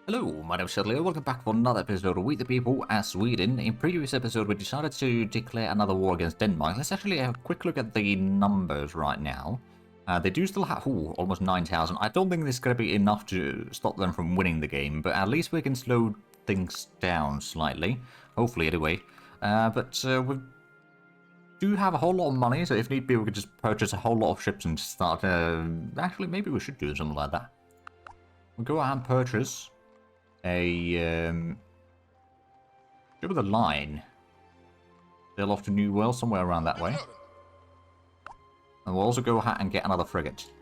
Hello, my name is Zhatelier. Welcome back for another episode of We the People as Sweden. In previous episode, we decided to declare another war against Denmark. Let's actually have a quick look at the numbers right now. They do still have almost 9,000. I don't think this is going to be enough to stop them from winning the game, but at least we can slow things down slightly. Hopefully, anyway. We do have a whole lot of money, so if need be, we could just purchase a whole lot of ships and start... Actually, maybe we should do something like that. We'll go out and purchase a ship with a line. Sail off to New World, somewhere around that way. And we'll also go ahead and get another frigate.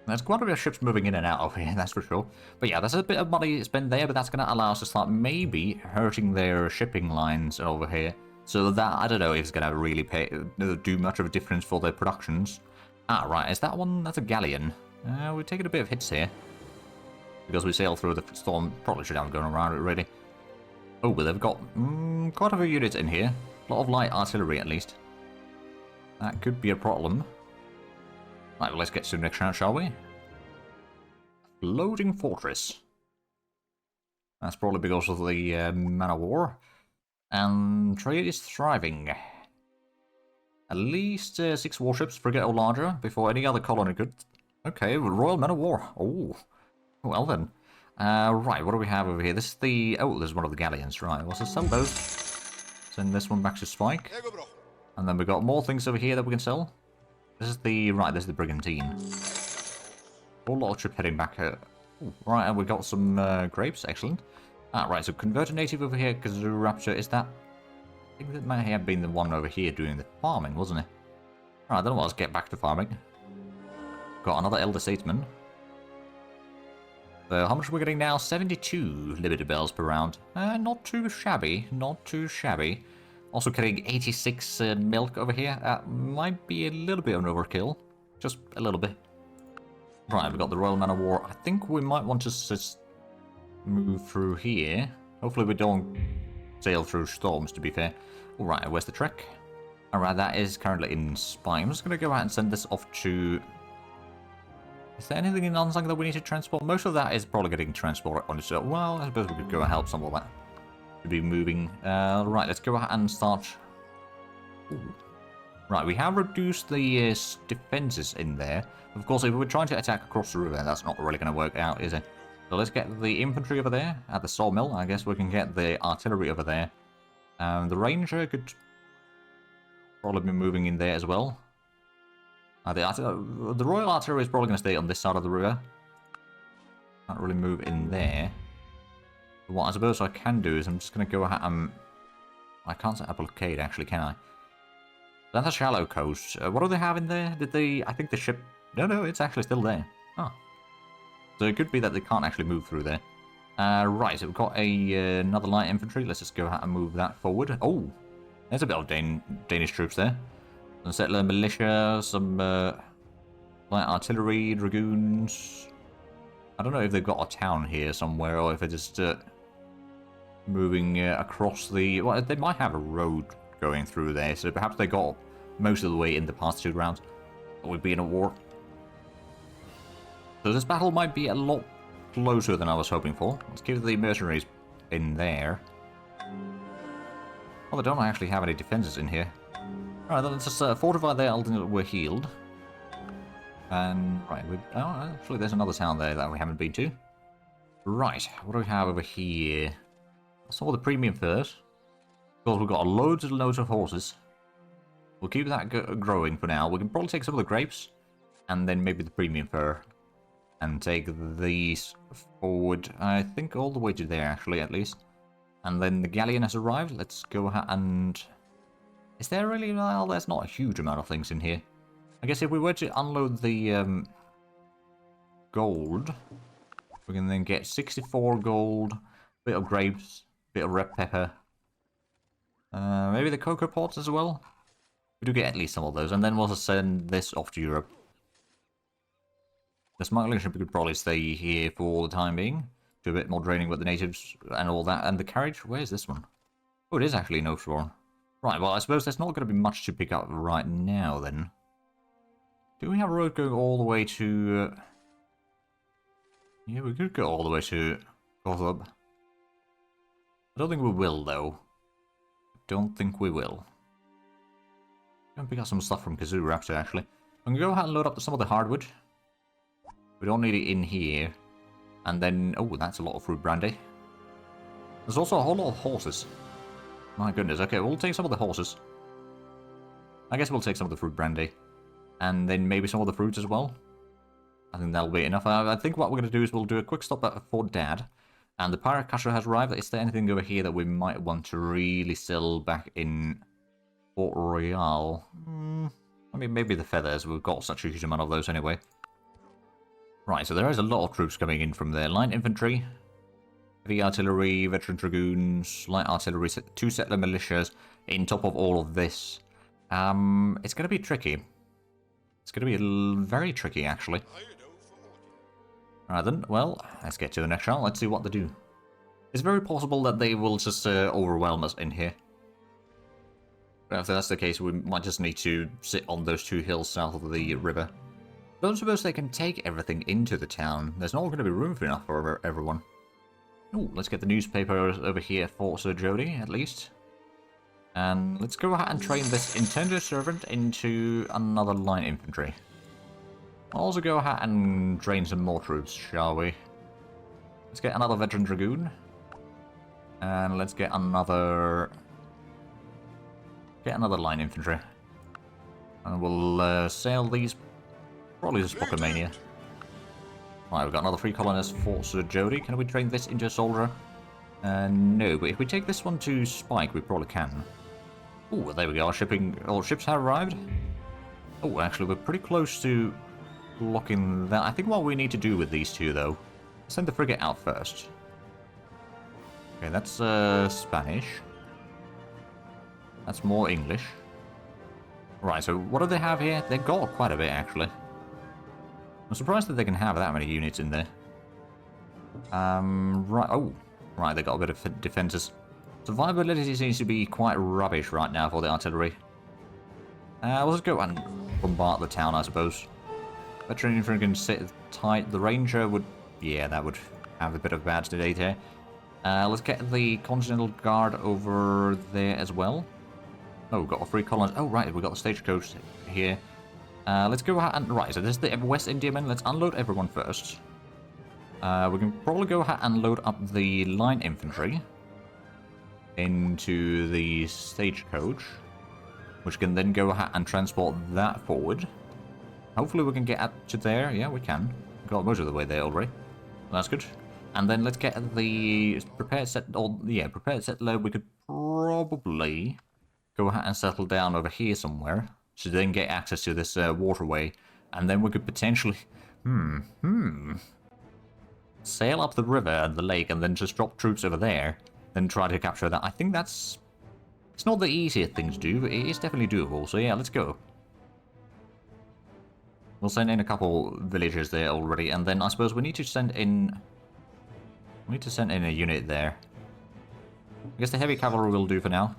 There's quite a bit of ships moving in and out of here, that's for sure. But yeah, there's a bit of money spent there, but that's going to allow us to start maybe hurting their shipping lines over here. So that, I don't know if it's going to really do much of a difference for their productions. Ah, right, is that one? That's a galleon. We're taking a bit of hits here. Because we sail through the storm, probably should have gone around it really. Oh, but they've got quite a few units in here. A lot of light artillery at least. That could be a problem. Right, well, let's get to the next round, shall we? Floating fortress. That's probably because of the man of war. And trade is thriving. At least 6 warships, frigate or larger, before any other colony could... Okay, Royal Man of War. Oh. Well then. Right, what do we have over here? This is the... Oh, there's one of the galleons. Right, let's just sell those. Send this one back to Spike. And then we've got more things over here that we can sell. This is the... Right, this is the Brigantine. A whole lot of trip heading back here. Ooh, right, and we got some grapes. Excellent. Ah, right, so convert a native over here, because the Rapture is that... I think that might have been the one over here doing the farming, wasn't it? Right, then let's get back to farming. Got another Elder Statesman. So how much are we getting now? 72 Liberty Bells per round. Not too shabby, not too shabby. Also getting 86 milk over here. That might be a little bit of an overkill. Just a little bit. Right, we've got the Royal Man of War. I think we might want to just move through here. Hopefully we don't sail through storms, to be fair. Alright, where's the trek? Alright, that is currently in Spy. I'm just going to go out and send this off to... Is there anything in Unsung that we need to transport? Most of that is probably getting transported on itself. Well, I suppose we could go and help some of that to be moving. Right, let's go ahead and start. Ooh. Right, we have reduced the defenses in there. Of course, if we're trying to attack across the river, that's not really going to work out, is it? So let's get the infantry over there at the sawmill. I guess we can get the artillery over there. The ranger could probably be moving in there as well. The Royal Artillery is probably going to stay on this side of the river. Can't really move in there. But what I suppose I can do is I'm just going to go ahead and... I can't set a blockade actually, can I? That's a shallow coast. What do they have in there? Did they... I think the ship... No, it's actually still there. Oh. So it could be that they can't actually move through there. Right, so we've got another light infantry. Let's just go ahead and move that forward. Oh! There's a bit of Danish troops there. Some settler militia, some light artillery, dragoons. I don't know if they've got a town here somewhere or if they're just moving across the... Well, they might have a road going through there, so perhaps they got most of the way in the past 2 rounds. But we'd be in a war. So this battle might be a lot closer than I was hoping for. Let's keep the mercenaries in there. Oh, they don't actually have any defenses in here. Alright, then let's just fortify there until we're healed. And, right, oh, actually there's another town there that we haven't been to. Right, what do we have over here? Some of the premium first. Because we've got loads and loads of horses. We'll keep that growing for now. We can probably take some of the grapes. And then maybe the premium fur. And take these forward, I think all the way to there actually, at least. And then the galleon has arrived. Let's go ahead and... Is there really... Well, there's not a huge amount of things in here. I guess if we were to unload the gold, we can then get 64 gold, bit of grapes, bit of red pepper. Maybe the cocoa pods as well. We do get at least some of those, and then we'll just send this off to Europe. The smuggling ship could probably stay here for the time being. Do a bit more draining with the natives and all that. And the carriage, where's this one? Oh, it is actually no shore. Right, well, I suppose there's not going to be much to pick up right now, then. Do we have a road going all the way to... Yeah, we could go all the way to Buildup. I don't think we will, though. Don't think we will. I'm gonna pick up some stuff from Kazoo actually. I'm gonna go ahead and load up some of the hardwood. We don't need it in here. And then, oh, that's a lot of fruit brandy. There's also a whole lot of horses. My goodness, okay, we'll take some of the horses. I guess we'll take some of the fruit brandy. And then maybe some of the fruits as well. I think that'll be enough. I think what we're going to do is we'll do a quick stop at Fort Dad. And the pirate catcher has arrived. Is there anything over here that we might want to really sell back in Port Royal? I mean, maybe the feathers. We've got such a huge amount of those anyway. Right, so there is a lot of troops coming in from there. Light infantry, heavy artillery, veteran dragoons, light artillery, 2 settler militias in top of all of this. It's going to be tricky. It's going to be very tricky, actually. Alright then, well, let's get to the next round. Let's see what they do. It's very possible that they will just overwhelm us in here. But if that's the case, we might just need to sit on those 2 hills south of the river. I don't suppose they can take everything into the town. There's not going to be room enough for everyone. Ooh, let's get the newspapers over here for Sir Jody, at least. And let's go ahead and train this intended servant into another line infantry. I'll also go ahead and train some more troops, shall we? Let's get another veteran dragoon. And let's get another... line infantry. And we'll sail these... probably just Pokémania. Right, we've got another 3 colonists for Sir Jody. Can we train this into a soldier? No, but if we take this one to Spike, we probably can. Oh, there we go. Our ships have arrived. Oh, actually, we're pretty close to blocking that. I think what we need to do with these 2, though, send the frigate out first. Okay, that's Spanish. That's more English. Right, so what do they have here? They've got quite a bit, actually. I'm surprised that they can have that many units in there. Right, oh, right, they got a bit of defenses. Survivability seems to be quite rubbish right now for the artillery. We'll just go and bombard the town, I suppose. Veteran infantry can sit tight. The ranger would... yeah, that would have a bit of bad state here. Let's get the Continental Guard over there as well. Oh, we've got a 3 columns. Oh, right, we've got the stagecoach here. Let's go ahead and... right, so this is the West Indiamen. Let's unload everyone first. We can probably go ahead and load up the line infantry into the stagecoach, which can then go ahead and transport that forward. Hopefully we can get up to there. Yeah, we can. Got most of the way there already. That's good. And then let's get the prepared set... or, yeah, prepared settler. We could probably go ahead and settle down over here somewhere to then get access to this waterway. And then we could potentially... sail up the river and the lake and then just drop troops over there. Then try to capture that. I think that's... it's not the easiest thing to do, but it is definitely doable. So yeah, let's go. We'll send in a couple villagers there already, and then I suppose we need to send in... we need to send in a unit there. I guess the heavy cavalry will do for now.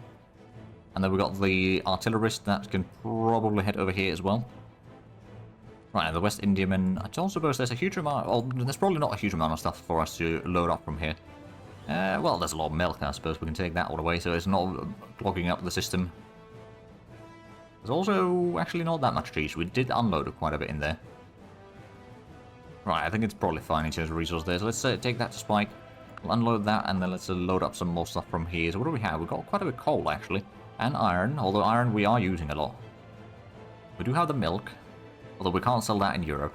And then we've got the artillerist that can probably head over here as well. Right, the West Indiamen. I don't suppose there's a huge amount... well, there's probably not a huge amount of stuff for us to load up from here. Well, there's a lot of milk, I suppose. We can take that all away, so it's not clogging up the system. There's also actually not that much cheese. We did unload quite a bit in there. Right, I think it's probably fine in terms of resource there. So let's take that to Spike. We'll unload that, and then let's load up some more stuff from here. So what do we have? We've got quite a bit of coal, actually. And iron, although iron we are using a lot. We do have the milk, although we can't sell that in Europe.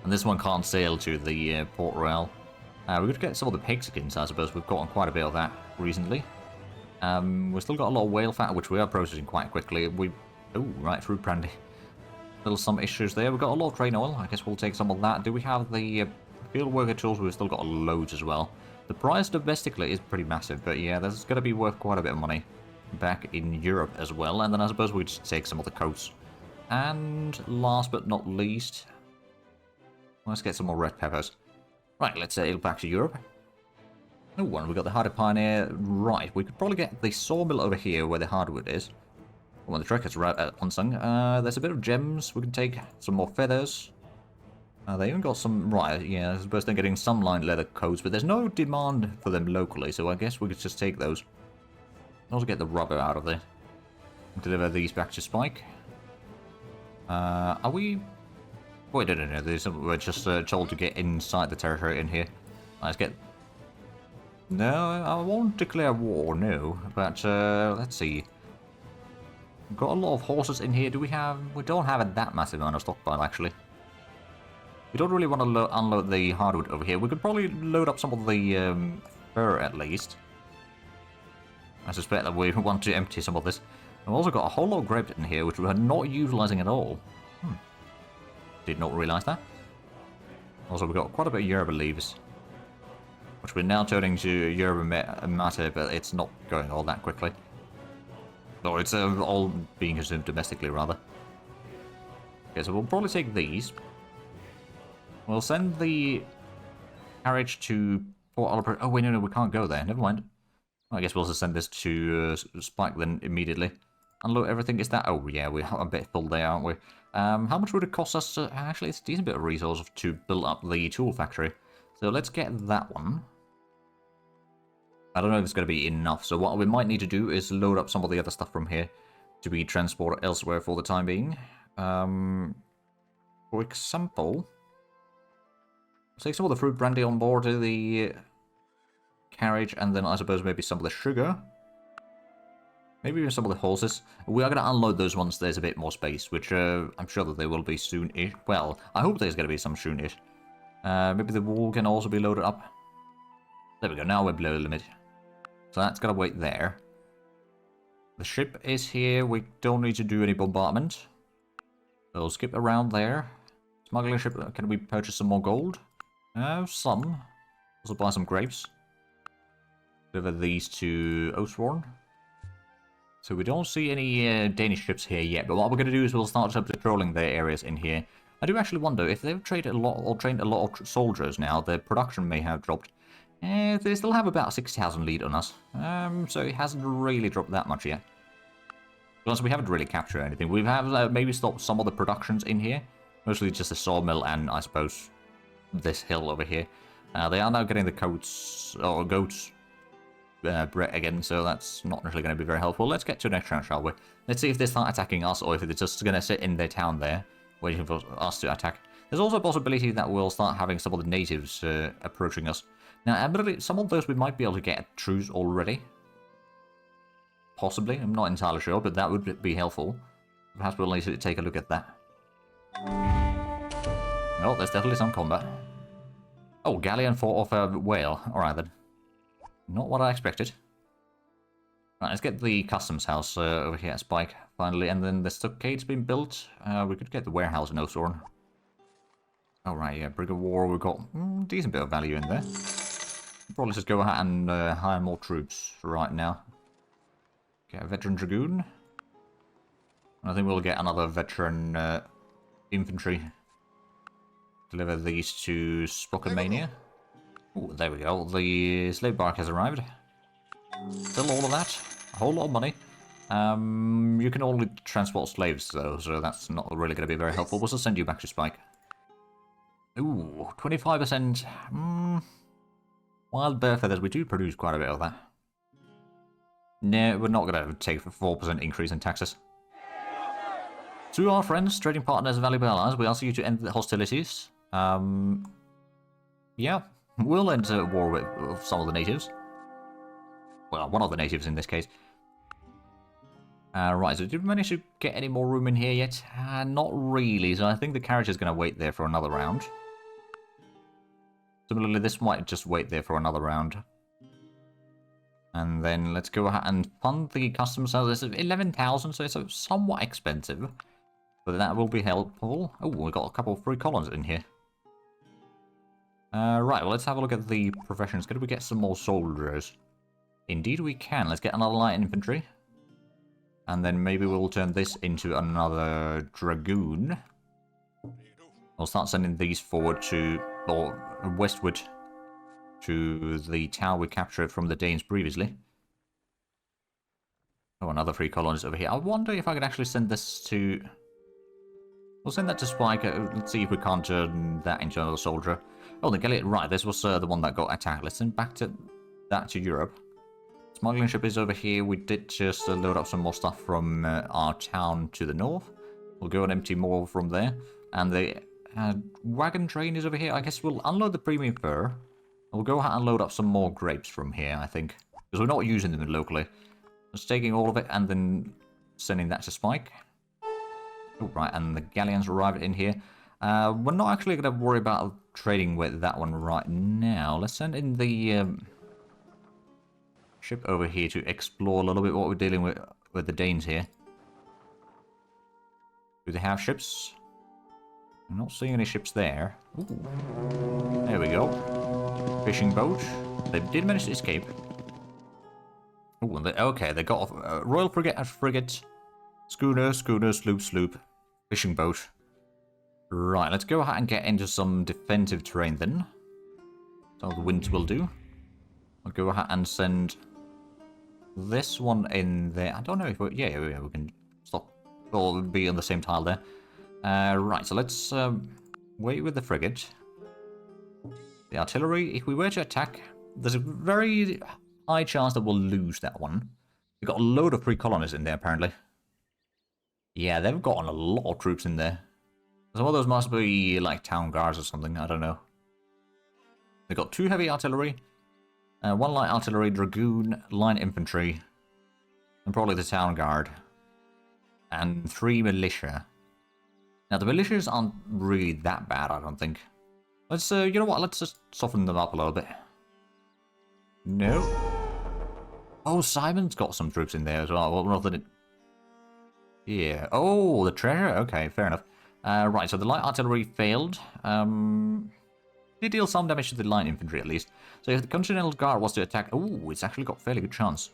And this one can't sail to the Port Royal. We could get some of the pig skins, I suppose. We've gotten quite a bit of that recently. We've still got a lot of whale fat, which we are processing quite quickly. Oh, right, fruit brandy. Still some issues there. We've got a lot of train oil. I guess we'll take some of that. Do we have the field worker tools? We've still got loads as well. The price domestically is pretty massive, but yeah, that's going to be worth quite a bit of money back in Europe as well. And then I suppose we just take some of the coats. And last but not least, let's get some more red peppers. Right, let's sail back to Europe. Oh, and we got the Hardy Pioneer. Right, we could probably get the sawmill over here where the hardwood is. When the trekkers are unsung. There's a bit of gems. We can take some more feathers. They even got some, right, yeah, I suppose they're getting some line leather coats, but there's no demand for them locally, so I guess we could just take those. Also get the rubber out of there. Deliver these back to Spike. Are we... Wait, no, we're just told to get inside the territory in here. Let's get... No, I won't declare war, no, but let's see. We've got a lot of horses in here. Do we have... We don't have that massive amount of stockpile, actually. We don't really want to unload the hardwood over here. We could probably load up some of the fur, at least. I suspect that we want to empty some of this. We've also got a whole lot of grapes in here, which we're not utilizing at all. Did not realise that. Also, we've got quite a bit of yerba leaves, which we're now turning to yerba matter, but it's not going all that quickly. No, it's all being consumed domestically, rather. Okay, so we'll probably take these. We'll send the carriage to Port Oliver. Oh, wait, no, we can't go there. Never mind. I guess we'll just send this to Spike then immediately. Unload everything. Is that... Oh, yeah, we're a bit full there, aren't we? How much would it cost us to... Actually, it's a decent bit of resource to build up the tool factory. So let's get that one. I don't know if it's going to be enough. So what we might need to do is load up some of the other stuff from here to be transported elsewhere for the time being. For example... take some of the fruit brandy on board to the carriage, and then I suppose maybe some of the sugar. Maybe even some of the horses. We are going to unload those once there's a bit more space, which I'm sure that there will be soon-ish. Well, I hope there's going to be some soon-ish. Maybe the wool can also be loaded up. There we go, now we're below the limit. So that's going to wait there. The ship is here, we don't need to do any bombardment. We'll skip around there. Smuggling ship, can we purchase some more gold? Some. Also buy some grapes. Deliver these to Oathsworn. So we don't see any Danish ships here yet, but what we're going to do is we'll start patrolling their areas in here. I do actually wonder if they've traded a lot or trained a lot of soldiers now, their production may have dropped. They still have about 6,000 lead on us, so it hasn't really dropped that much yet. Plus, we haven't really captured anything. We have maybe stopped some of the productions in here, mostly just the sawmill and I suppose this hill over here. They are now getting the goats bred again, so that's not necessarily going to be very helpful. Let's get to the next round, shall we? Let's see if they start attacking us, or if they're just going to sit in their town there, waiting for us to attack. There's also a possibility that we'll start having some of the natives approaching us. Now, admittedly, some of those we might be able to get a truce already. Possibly, I'm not entirely sure, but that would be helpful. Perhaps we'll need to take a look at that. Oh, there's definitely some combat. Oh, galleon fought off a whale. Alright then. Not what I expected. Right, let's get the customs house over here at Spike, finally, and then the stockade's been built. We could get the warehouse in Oathsworn. Alright, yeah, Brig of War, we've got a decent bit of value in there. Probably just go ahead and hire more troops right now. Get a veteran dragoon. I think we'll get another veteran infantry. Deliver these to Spockomania. Oh, there we go. The slave bark has arrived. Still all of that. A whole lot of money. You can only transport slaves though, so that's not really going to be very helpful. We'll just send you back to Spike. Ooh, 25%. Wild bear feathers, we do produce quite a bit of that. No, we're not going to take a 4% increase in taxes. To our friends, trading partners, and valuable allies, we ask you to end the hostilities. Yeah, we'll enter war with some of the natives. Well, one of the natives in this case. Right, so did we manage to get any more room in here yet? Not really, so I think the carriage is going to wait there for another round. Similarly, this might just wait there for another round. And then let's go ahead and fund the customs house. It's 11,000, so it's somewhat expensive. But that will be helpful. Oh, we've got a couple of free colonies in here. Right, well, let's have a look at the professions. Could we get some more soldiers? Indeed we can. Let's get another light infantry. And then maybe we'll turn this into another dragoon. We'll start sending these forward to, or westward, to the tower we captured from the Danes previously. Oh, another free colonies over here. I wonder if I could actually send this to... We'll send that to Spike. Let's see if we can't turn that into another soldier. Oh, the Galliot, right, this was the one that got attacked. Let's send back to that to Europe. Smuggling ship is over here. We did just load up some more stuff from our town to the north. We'll go and empty more from there. And the wagon train is over here. I guess we'll unload the premium fur. We'll go ahead and load up some more grapes from here, I think. Because we're not using them locally. Just taking all of it and then sending that to Spike. Oh, right, and the galleons arrived in here. We're not actually going to worry about trading with that one right now. Let's send in the ship over here to explore a little bit what we're dealing with the Danes here. Do they have ships? I'm not seeing any ships there. Ooh. There we go. Fishing boat. They did manage to escape. Ooh, okay, they got a Royal Frigate, schooner, sloop, fishing boat. Right, let's go ahead and get into some defensive terrain then. So the winds will do. I'll go ahead and send this one in there. I don't know if we can stop or be on the same tile there. Right, so let's wait with the frigate. The artillery, if we were to attack, there's a very high chance that we'll lose that one. We've got a load of free colonists in there, apparently. Yeah, they've gotten a lot of troops in there. Some of those must be, like, town guards or something, I don't know. They've got 2 heavy artillery, 1 light artillery, dragoon, line infantry, and probably the town guard. And 3 militia. Now, the militias aren't really that bad, I don't think. Let's, you know what, let's just soften them up a little bit. No. Oh, Simon's got some troops in there as well. Well, nothing. Yeah. Oh, the treasure? Okay, fair enough. Right, so the light artillery failed. Did deal some damage to the line infantry, at least. So if the Continental Guard was to attack... Oh, it's actually got a fairly good chance.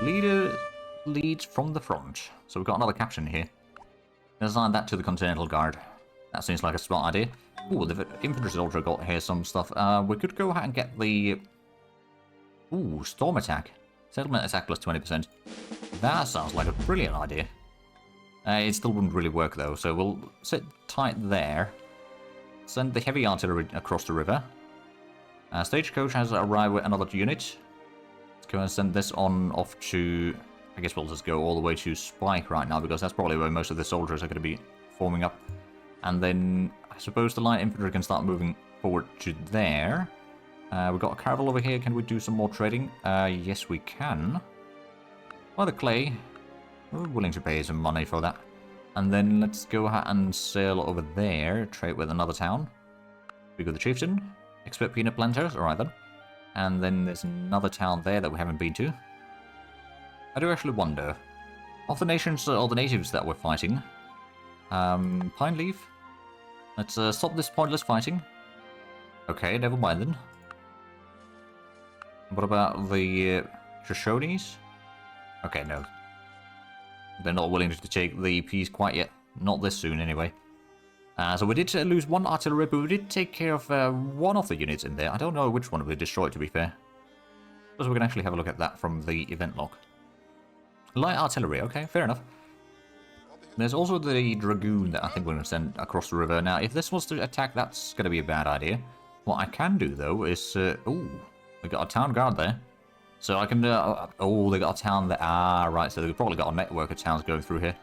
Leader leads from the front. So we've got another captain here. Assign that to the Continental Guard. That seems like a smart idea. Ooh, the infantry soldier got here some stuff. We could go ahead and get the... Ooh, storm attack. Settlement attack plus 20%. That sounds like a brilliant idea. It still wouldn't really work though, so we'll sit tight there. Send the heavy artillery across the river. Stagecoach has arrived with another unit. Let's go and send this on off to... I guess we'll just go all the way to Spike right now, because that's probably where most of the soldiers are going to be forming up. And then I suppose the light infantry can start moving forward to there. We've got a caravel over here. Can we do some more trading? Yes, we can. By the clay. We're willing to pay some money for that. And then let's go ahead and sail over there. Trade with another town. We got the chieftain. Expert peanut planters. Alright then. And then there's another town there that we haven't been to. I do actually wonder. Of the nations or the natives that we're fighting. Pine Leaf. Let's stop this pointless fighting. Okay, never mind then. What about the Shoshones? Okay, no. They're not willing to take the peace quite yet. Not this soon, anyway. So we did lose 1 artillery, but we did take care of 1 of the units in there. I don't know which one we destroyed, to be fair. So we can actually have a look at that from the event log. Light artillery, okay, fair enough. There's also the dragoon that I think we're going to send across the river. Now, if this was to attack, that's going to be a bad idea. What I can do, though, is... ooh, we got a town guard there. So I can... oh, they got a town there. Ah, right, so they've probably got a network of towns going through here.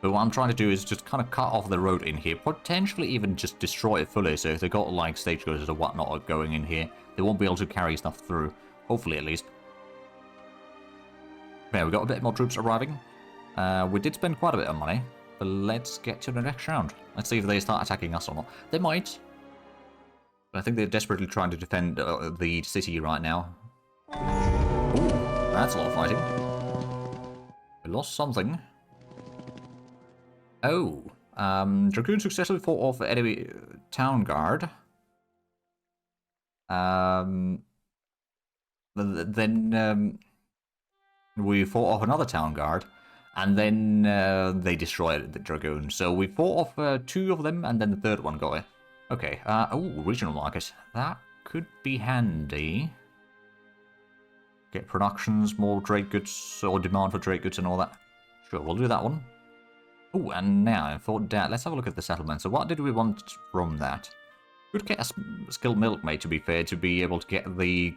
But what I'm trying to do is just kind of cut off the road in here. Potentially even just destroy it fully. So if they've got, like, stagecoaches or whatnot going in here, they won't be able to carry stuff through. Hopefully, at least. Yeah, we got a bit more troops arriving. We did spend quite a bit of money, but let's get to the next round. Let's see if they start attacking us or not. They might. But I think they're desperately trying to defend the city right now. Ooh, that's a lot of fighting. We lost something. Oh, Dragoon successfully fought off the enemy town guard. Then we fought off another town guard, and then they destroyed the Dragoon. So we fought off 2 of them, and then the 3rd one got it. Okay, oh, regional market. That could be handy. Get productions, more trade goods, or demand for trade goods and all that. Sure, we'll do that one. Oh, and now, for that, let's have a look at the settlement. So what did we want from that? We'd get a skilled milkmaid, to be fair, to be able to get the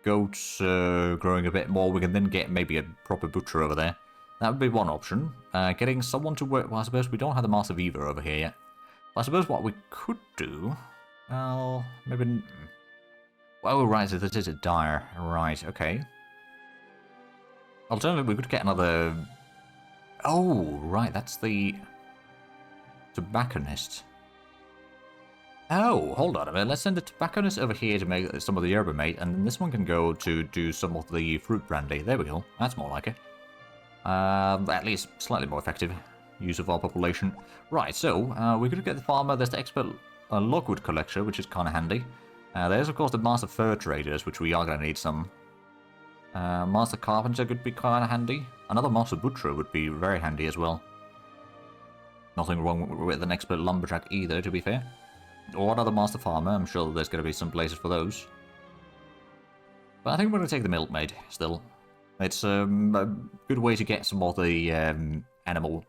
goats growing a bit more. We can then get maybe a proper butcher over there. That would be one option. Getting someone to work... Well, I suppose we don't have the Master Weaver over here yet. But I suppose what we could do... Well, maybe... Oh, right, so this is a dyer. Right, okay. Alternatively, we could get another... Oh, right, that's the... tobacconist. Oh, hold on a minute. Let's send the tobacconist over here to make some of the yerba mate, and then this one can go to do some of the fruit brandy. There we go. That's more like it. At least slightly more effective use of our population. Right, so we could get the farmer. There's the expert logwood collector, which is kind of handy. There's, of course, the master fur traders, which we are going to need some. Master carpenter could be kind of handy. Another master butcher would be very handy as well. Nothing wrong with an expert lumberjack either, to be fair. Or another master farmer. I'm sure there's going to be some places for those. But I think we're going to take the milkmaid still. It's a good way to get some of the animal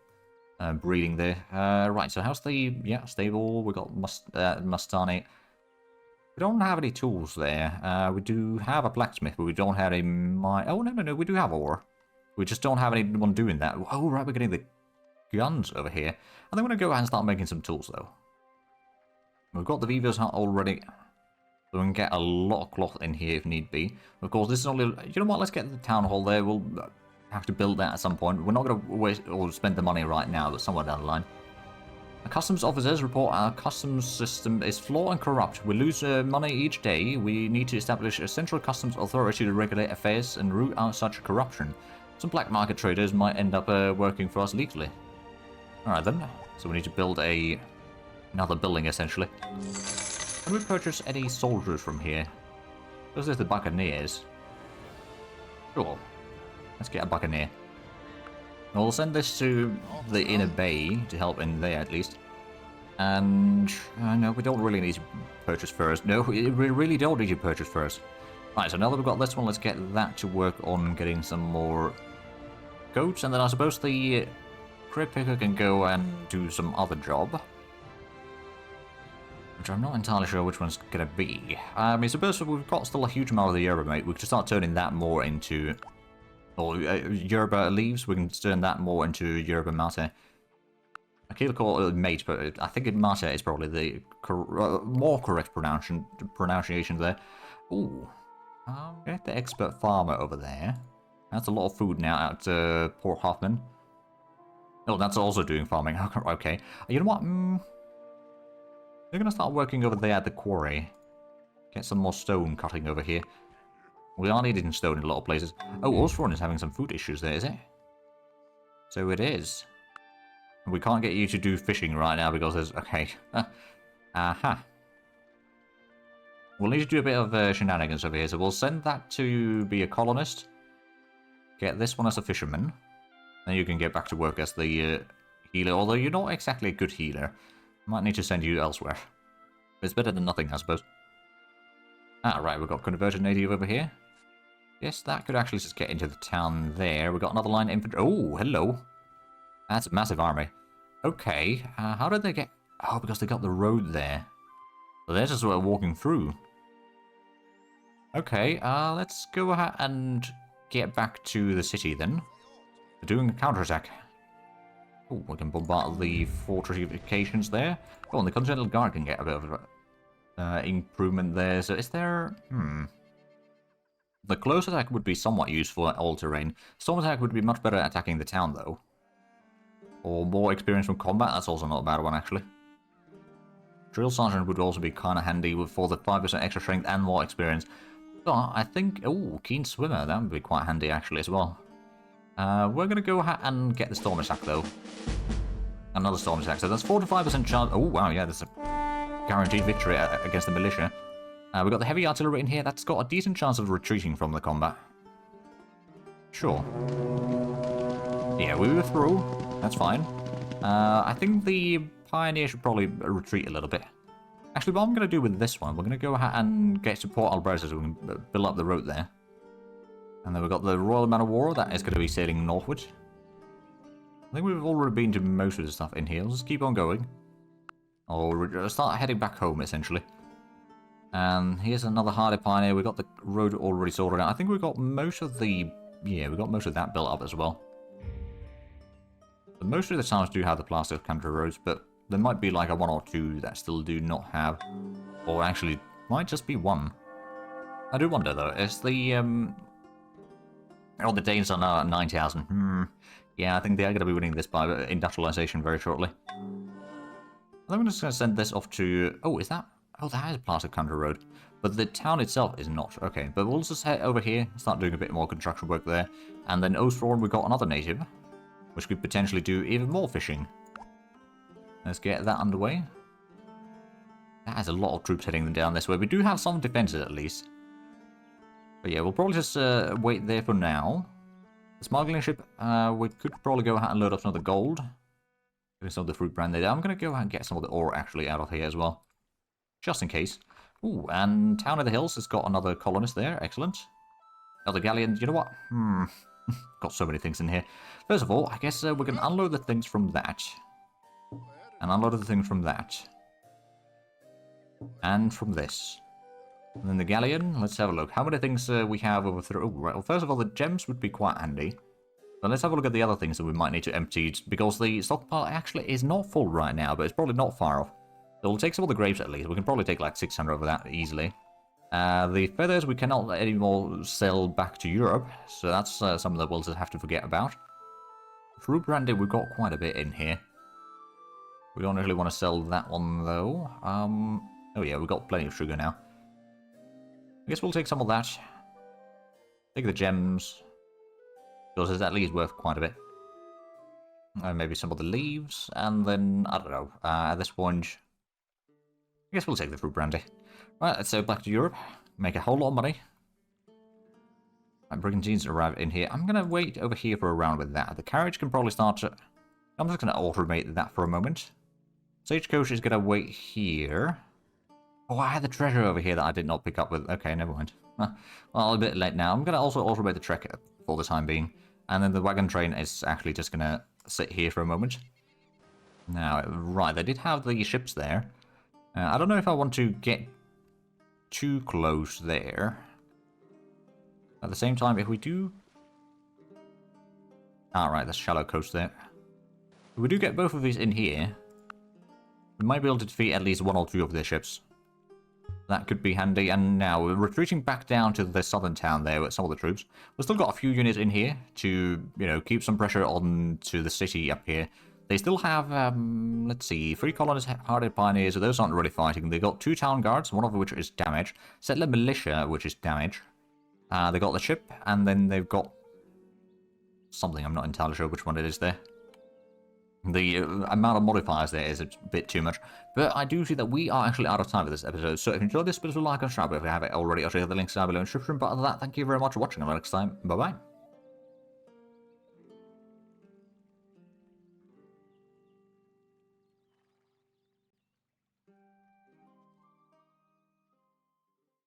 breeding there. Right, so how's the stable? We got Mustani. We don't have any tools there. We do have a blacksmith, but we don't have a mine. Oh, no, we do have ore. We just don't have anyone doing that. Oh, right, we're getting the guns over here. I think we're going to go ahead and start making some tools, though. We've got the weaver's hut already, so we can get a lot of cloth in here if need be. Of course, this is only... You know what, let's get the town hall there. We'll have to build that at some point. We're not going to waste or spend the money right now, but somewhere down the line. The customs officers report our customs system is flawed and corrupt. We lose money each day. We need to establish a central customs authority to regulate affairs and root out such corruption. Some black market traders might end up working for us legally. Alright then, so we need to build another building essentially. Can we purchase any soldiers from here? Those are the buccaneers. Sure, let's get a buccaneer. We'll send this to the inner bay to help in there at least. And no, we don't really need to purchase furs. No, we really don't need to purchase furs. Right, so now that we've got this one, let's get that to work on getting some more goats. And then I suppose the crib picker can go and do some other job. Which I'm not entirely sure which one's going to be. I mean, suppose we've got still a huge amount of the yerba mate. We could start turning that more into... Or yerba leaves, we can turn that more into yerba mate. I keep calling it mate, but I think mate is probably the more correct pronunciation there. Ooh. Get the expert farmer over there. That's a lot of food now at Port Hoffman. Oh, that's also doing farming. Okay. You know what? They're going to start working over there at the quarry. Get some more stone cutting over here. We are needing stone in a lot of places. Oh, Osborne is having some food issues there, is it? So it is. We can't get you to do fishing right now because there's... Okay. Aha. We'll need to do a bit of shenanigans over here. So we'll send that to be a colonist. Get this one as a fisherman. Then you can get back to work as the healer. Although you're not exactly a good healer. Might need to send you elsewhere. It's better than nothing, I suppose. Ah, right, we've got converted native over here. Yes, that could actually just get into the town there. We've got another line of infantry. Oh, hello. That's a massive army. Okay, how did they get... Oh, because they got the road there. So they're just sort of walking through. Okay, let's go ahead and get back to the city then. They're doing a counterattack. Oh, we can bombard the fortifications there. Oh, and the Continental Guard can get a bit of improvement there. So is there... The close attack would be somewhat useful at all terrain. Storm attack would be much better at attacking the town, though. Or more experience from combat, that's also not a bad one, actually. Drill Sergeant would also be kind of handy for the 5% extra strength and more experience. But I think... Oh, Keen Swimmer, that would be quite handy, actually, as well. We're going to go ahead and get the Storm attack, though. Another Storm attack, so that's 45% chance... Oh, wow, yeah, that's a guaranteed victory against the militia. We've got the heavy artillery in here. That's got a decent chance of retreating from the combat. Sure. Yeah, we were through. That's fine. I think the Pioneer should probably retreat a little bit. Actually, what I'm going to do with this one, we're going to go ahead and get to Port Alberta so we can build up the road there. And then we've got the Royal Man of War that is going to be sailing northward. I think we've already been to most of the stuff in here. Let's just keep on going. Or start heading back home, essentially. And here's another hardy pioneer. We've got the road already sorted out. I think we've got most of the... Yeah, we've got most of that built up as well. But most of the towns do have the plastic country roads, but there might be like a 1 or 2 that still do not have. Or actually, might just be 1. I do wonder, though. Is the... Oh, the Danes are now at 9,000. Yeah, I think they are going to be winning this by industrialization very shortly. I'm just going to send this off to... Oh, is that... Oh, that is a plastic country road. But the town itself is not. Okay, but we'll just head over here, start doing a bit more construction work there. And then Ostfjord, we've got another native, which could potentially do even more fishing. Let's get that underway. That has a lot of troops heading down this way. We do have some defenses at least. But yeah, we'll probably just wait there for now. The smuggling ship, we could probably go ahead and load up some of the gold. Get some of the fruit brand there. I'm going to go ahead and get some of the ore actually out of here as well. Just in case. Ooh, and Town of the Hills has got another colonist there. Excellent. Another galleon. You know what? Got so many things in here. First of all, I guess we're going to unload the things from that. And unload the things from that. And from this. And then the galleon. Let's have a look. How many things we have overthrown? Oh, right. Well, first of all, the gems would be quite handy. But let's have a look at the other things that we might need to empty. Because the stockpile actually is not full right now, but it's probably not far off. So we'll take some of the grapes at least. We can probably take like 600 of that easily. The feathers we cannot anymore sell back to Europe. So that's something that we'll just have to forget about. Fruit brandy, we've got quite a bit in here. We don't really want to sell that one though. Oh yeah, we've got plenty of sugar now. I guess we'll take some of that. Take the gems. Because it's at least worth quite a bit. Maybe some of the leaves. And then, I don't know. At this point... I guess we'll take the fruit brandy. Right, let's go back to Europe. Make a whole lot of money. Brigantines arrive in here. I'm going to wait over here for a round with that. The carriage can probably start to... I'm just going to automate that for a moment. Stagecoach is going to wait here. Oh, I had the treasure over here that I did not pick up with... Okay, never mind. Well, a bit late now. I'm going to also automate the trek for the time being. And then the wagon train is actually just going to sit here for a moment. Now, right, they did have the ships there. I don't know if I want to get too close there. At the same time, if we do... Alright, that's shallow coast there. If we do get both of these in here, we might be able to defeat at least 1 or 2 of their ships. That could be handy, and now we're retreating back down to the southern town there with some of the troops. We've still got a few units in here to, you know, keep some pressure on to the city up here. They still have, let's see, 3 colonists, hardy pioneers, so those aren't really fighting. They've got 2 town guards, one of which is damaged. Settler militia, which is damaged. They got the ship, and then they've got something, I'm not entirely sure which one it is there. The amount of modifiers there is a bit too much. But I do see that we are actually out of time for this episode, so if you enjoyed this, please like and subscribe if you haven't already. I'll show you the links down below in the description. But other than that, thank you very much for watching, and until next time, bye-bye.